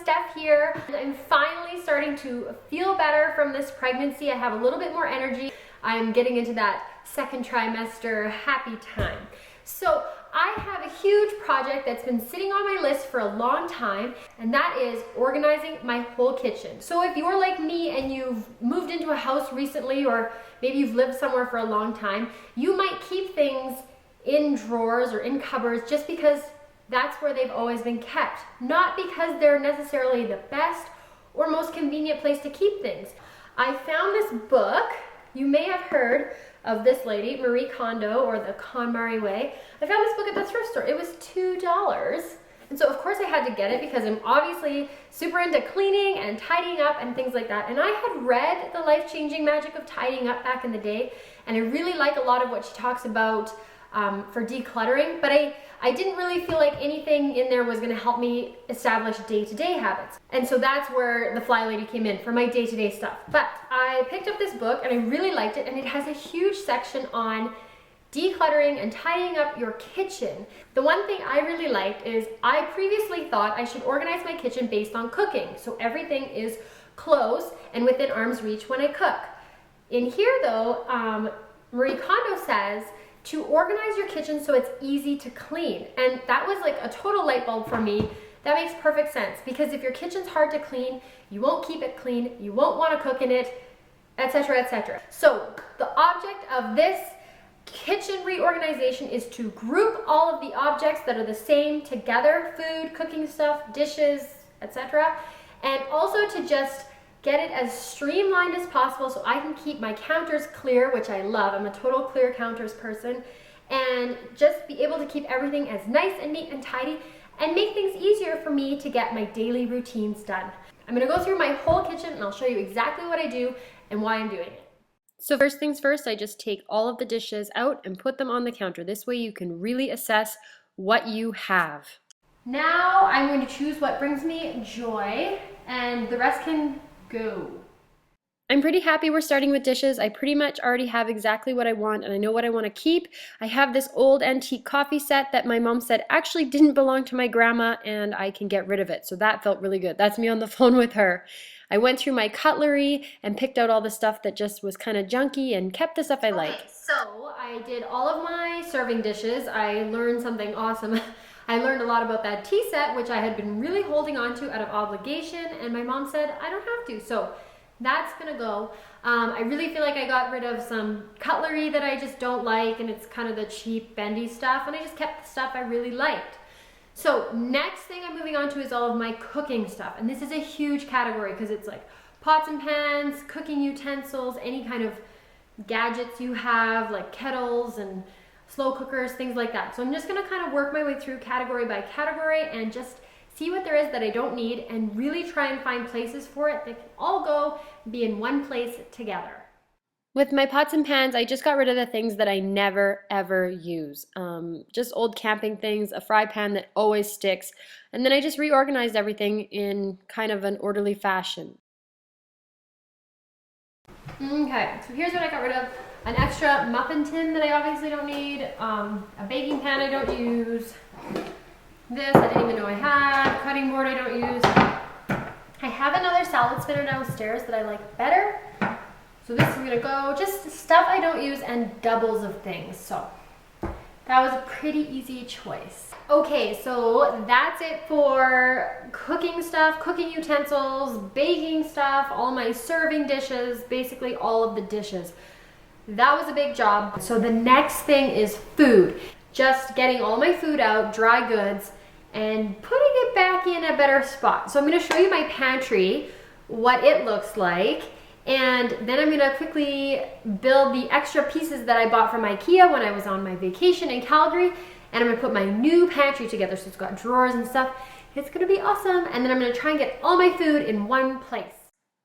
Steph here. I'm finally starting to feel better from this pregnancy. I have a little bit more energy. I'm getting into that second trimester happy time. So I have a huge project that's been sitting on my list for a long time, and that is organizing my whole kitchen. So if you're like me and you've moved into a house recently, or maybe you've lived somewhere for a long time, you might keep things in drawers or in cupboards just because that's where they've always been kept, not because they're necessarily the best or most convenient place to keep things. I found this book. You may have heard of this lady, Marie Kondo, or the KonMari way. I found this book at the thrift store. It was $2. And so of course I had to get it because I'm obviously super into cleaning and tidying up and things like that. And I had read The Life-Changing Magic of Tidying Up back in the day, and I really like a lot of what she talks about for decluttering, but I didn't really feel like anything in there was going to help me establish day-to-day habits. And so that's where the Fly Lady came in for my day-to-day stuff. But I picked up this book and I really liked it, and it has a huge section on decluttering and tidying up your kitchen. The one thing I really liked is I previously thought I should organize my kitchen based on cooking. So everything is close and within arm's reach when I cook. In here though, Marie Kondo says to organize your kitchen so it's easy to clean. And that was like a total light bulb for me. That makes perfect sense, because if your kitchen's hard to clean, you won't keep it clean, you won't want to cook in it, etc., etc. So the object of this kitchen reorganization is to group all of the objects that are the same together, food, cooking stuff, dishes, etc., and also to just get it as streamlined as possible so I can keep my counters clear, which I love. I'm a total clear counters person, and just be able to keep everything as nice and neat and tidy and make things easier for me to get my daily routines done. I'm gonna go through my whole kitchen and I'll show you exactly what I do and why I'm doing it. So first things first, I just take all of the dishes out and put them on the counter. This way you can really assess what you have. Now I'm going to choose what brings me joy, and the rest can go. I'm pretty happy we're starting with dishes. I pretty much already have exactly what I want, and I know what I want to keep. I have this old antique coffee set that my mom said actually didn't belong to my grandma, and I can get rid of it. So that felt really good. That's me on the phone with her. I went through my cutlery and picked out all the stuff that just was kind of junky and kept the stuff I like. So I did all of my serving dishes. I learned something awesome. I learned a lot about that tea set, which I had been really holding on to out of obligation, and my mom said I don't have to, so that's gonna go. I really feel like I got rid of some cutlery that I just don't like, and it's kind of the cheap bendy stuff, and I just kept the stuff I really liked. So next thing I'm moving on to is all of my cooking stuff, and this is a huge category because it's like pots and pans, cooking utensils, any kind of gadgets you have, like kettles and slow cookers, things like that. So I'm just gonna kind of work my way through category by category and just see what there is that I don't need and really try and find places for it that can all go be in one place together. With my pots and pans, I just got rid of the things that I never ever use. Just old camping things, a fry pan that always sticks, and then I just reorganized everything in kind of an orderly fashion. Okay, so here's what I got rid of. An extra muffin tin that I obviously don't need, a baking pan I don't use, this I didn't even know I had, cutting board I don't use. I have another salad spinner downstairs that I like better, so this is gonna go. Just stuff I don't use and doubles of things, so that was a pretty easy choice. Okay, so that's it for cooking stuff, cooking utensils, baking stuff, all my serving dishes, basically all of the dishes. That was a big job. So the next thing is food. Just getting all my food out, dry goods, and putting it back in a better spot. So I'm gonna show you my pantry, what it looks like, and then I'm gonna quickly build the extra pieces that I bought from IKEA when I was on my vacation in Calgary, and I'm gonna put my new pantry together so it's got drawers and stuff. It's gonna be awesome, and then I'm gonna try and get all my food in one place.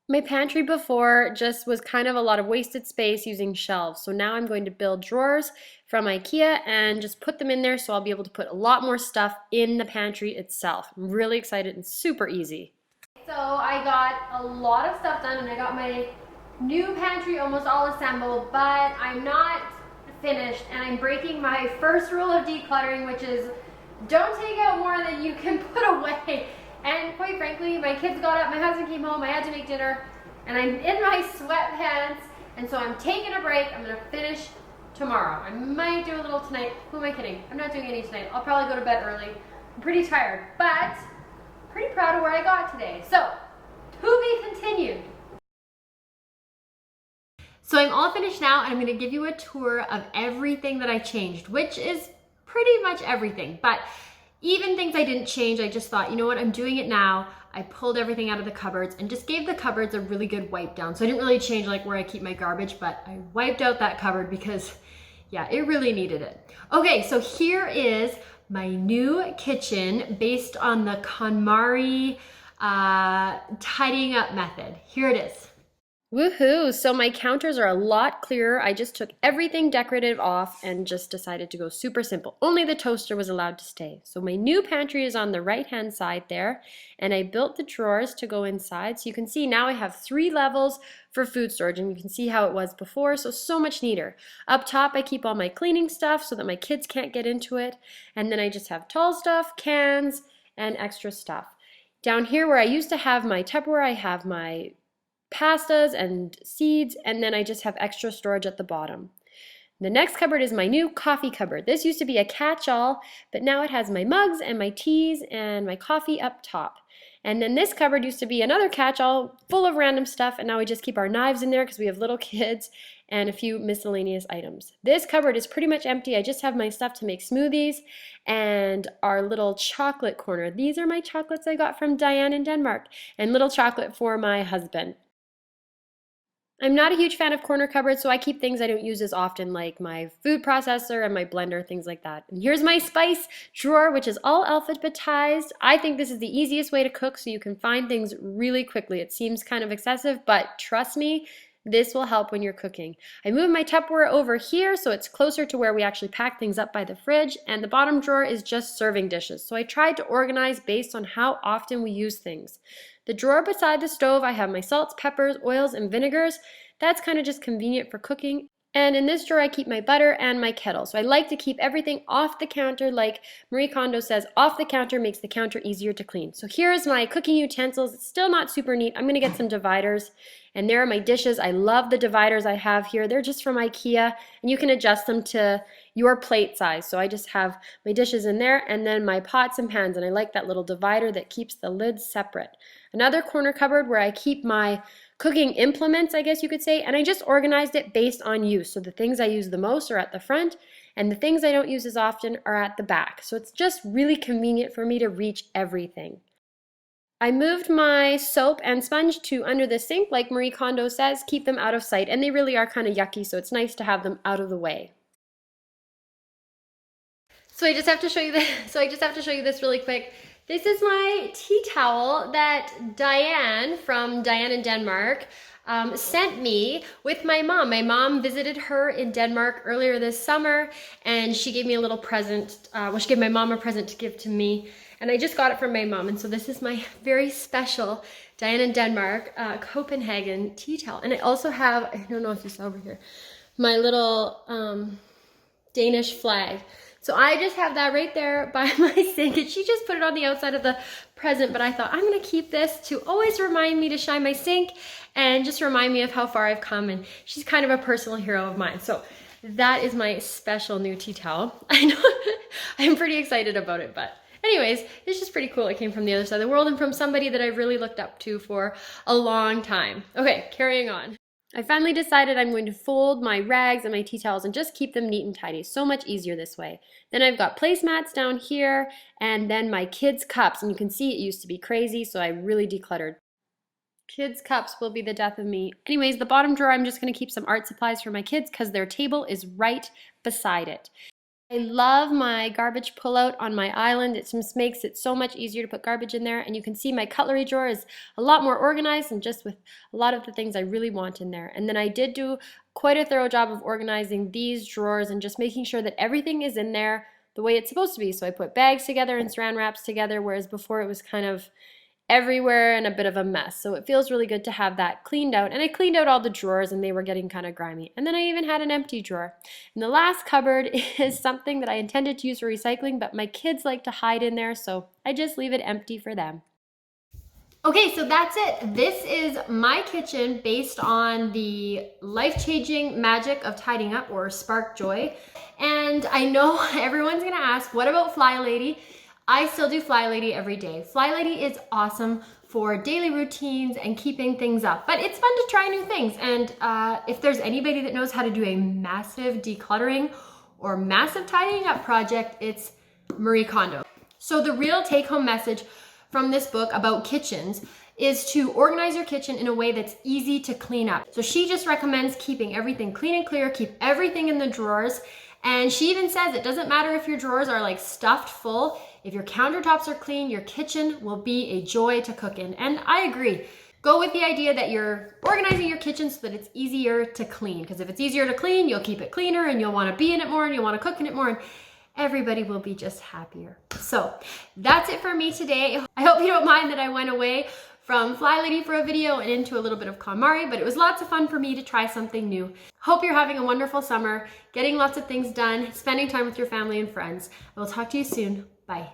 My pantry before just was kind of a lot of wasted space using shelves. So now I'm going to build drawers from IKEA and just put them in there so I'll be able to put a lot more stuff in the pantry itself. I'm really excited and super easy. So I got a lot of stuff done and I got my new pantry almost all assembled, but I'm not finished and I'm breaking my first rule of decluttering, which is don't take out more than you can put away. And quite hungry, frankly. My kids got up, my husband came home, I had to make dinner, and I'm in my sweatpants, and so I'm taking a break. I'm gonna finish tomorrow. I might do a little tonight. Who am I kidding? I'm not doing any tonight. I'll probably go to bed early. I'm pretty tired, but pretty proud of where I got today. So, to be continued. So I'm all finished now, and I'm gonna give you a tour of everything that I changed, which is pretty much everything, but even things I didn't change, I just thought, you know what, I'm doing it now. I pulled everything out of the cupboards and just gave the cupboards a really good wipe down. So I didn't really change like where I keep my garbage, but I wiped out that cupboard because yeah, it really needed it. Okay, so here is my new kitchen based on the KonMari tidying up method. Here it is. Woohoo! So my counters are a lot clearer. I just took everything decorative off and just decided to go super simple. Only the toaster was allowed to stay. So my new pantry is on the right-hand side there, and I built the drawers to go inside. So you can see now I have 3 levels for food storage, and you can see how it was before, so much neater. Up top, I keep all my cleaning stuff so that my kids can't get into it, and then I just have tall stuff, cans, and extra stuff. Down here where I used to have my Tupperware, I have my pastas and seeds, and then I just have extra storage at the bottom. The next cupboard is my new coffee cupboard. This used to be a catch-all, but now it has my mugs and my teas and my coffee up top. And then this cupboard used to be another catch-all full of random stuff, and now we just keep our knives in there because we have little kids and a few miscellaneous items. This cupboard is pretty much empty. I just have my stuff to make smoothies and our little chocolate corner. These are my chocolates I got from Diane in Denmark, and little chocolate for my husband. I'm not a huge fan of corner cupboards, so I keep things I don't use as often, like my food processor and my blender, things like that. And here's my spice drawer, which is all alphabetized. I think this is the easiest way to cook, so you can find things really quickly. It seems kind of excessive, but trust me, this will help when you're cooking. I moved my Tupperware over here so it's closer to where we actually pack things up by the fridge, and the bottom drawer is just serving dishes. So I tried to organize based on how often we use things. The drawer beside the stove, I have my salts, peppers, oils, and vinegars. That's kind of just convenient for cooking. And in this drawer, I keep my butter and my kettle. So I like to keep everything off the counter, like Marie Kondo says, off the counter makes the counter easier to clean. So here's my cooking utensils. It's still not super neat. I'm gonna get some dividers. And there are my dishes. I love the dividers I have here. They're just from IKEA, and you can adjust them to your plate size. So I just have my dishes in there, and then my pots and pans, and I like that little divider that keeps the lids separate. Another corner cupboard where I keep my cooking implements, I guess you could say, and I just organized it based on use. So the things I use the most are at the front, and the things I don't use as often are at the back. So it's just really convenient for me to reach everything. I moved my soap and sponge to under the sink, like Marie Kondo says, keep them out of sight, and they really are kind of yucky, so it's nice to have them out of the way. So I just have to show you this really quick. This is my tea towel that Diane from Diane in Denmark sent me with my mom. My mom visited her in Denmark earlier this summer, and she gave me a little present. She gave my mom a present to give to me, and I just got it from my mom. And so this is my very special Diane in Denmark Copenhagen tea towel. And I also have, I don't know if you saw over here, my little Danish flag. So I just have that right there by my sink, and she just put it on the outside of the present, but I thought I'm gonna keep this to always remind me to shine my sink and just remind me of how far I've come, and she's kind of a personal hero of mine. So that is my special new tea towel. I know I'm pretty excited about it, but anyways, it's just pretty cool. It came from the other side of the world and from somebody that I've really looked up to for a long time. Okay, carrying on. I finally decided I'm going to fold my rags and my tea towels and just keep them neat and tidy. So much easier this way. Then I've got placemats down here, and then my kids' cups. And you can see it used to be crazy, so I really decluttered. Kids' cups will be the death of me. Anyways, the bottom drawer, I'm just going to keep some art supplies for my kids because their table is right beside it. I love my garbage pullout on my island. It just makes it so much easier to put garbage in there, and you can see my cutlery drawer is a lot more organized and just with a lot of the things I really want in there. And then I did do quite a thorough job of organizing these drawers and just making sure that everything is in there the way it's supposed to be. So I put bags together and saran wraps together, whereas before it was kind of everywhere and a bit of a mess. So it feels really good to have that cleaned out. And I cleaned out all the drawers and they were getting kind of grimy. And then I even had an empty drawer. And the last cupboard is something that I intended to use for recycling, but my kids like to hide in there, so I just leave it empty for them. Okay, so that's it. This is my kitchen based on the life-changing magic of tidying up, or spark joy. And I know everyone's gonna ask, what about Fly Lady? I still do Fly Lady every day. Fly Lady is awesome for daily routines and keeping things up, but it's fun to try new things. And if there's anybody that knows how to do a massive decluttering or massive tidying up project, it's Marie Kondo. So the real take-home message from this book about kitchens is to organize your kitchen in a way that's easy to clean up. So she just recommends keeping everything clean and clear, keep everything in the drawers. And she even says it doesn't matter if your drawers are like stuffed full. If your countertops are clean, your kitchen will be a joy to cook in. And I agree. Go with the idea that you're organizing your kitchen so that it's easier to clean. Because if it's easier to clean, you'll keep it cleaner and you'll want to be in it more and you'll want to cook in it more. And everybody will be just happier. So that's it for me today. I hope you don't mind that I went away from Fly Lady for a video and into a little bit of KonMari, but it was lots of fun for me to try something new. Hope you're having a wonderful summer, getting lots of things done, spending time with your family and friends. I will talk to you soon. Bye.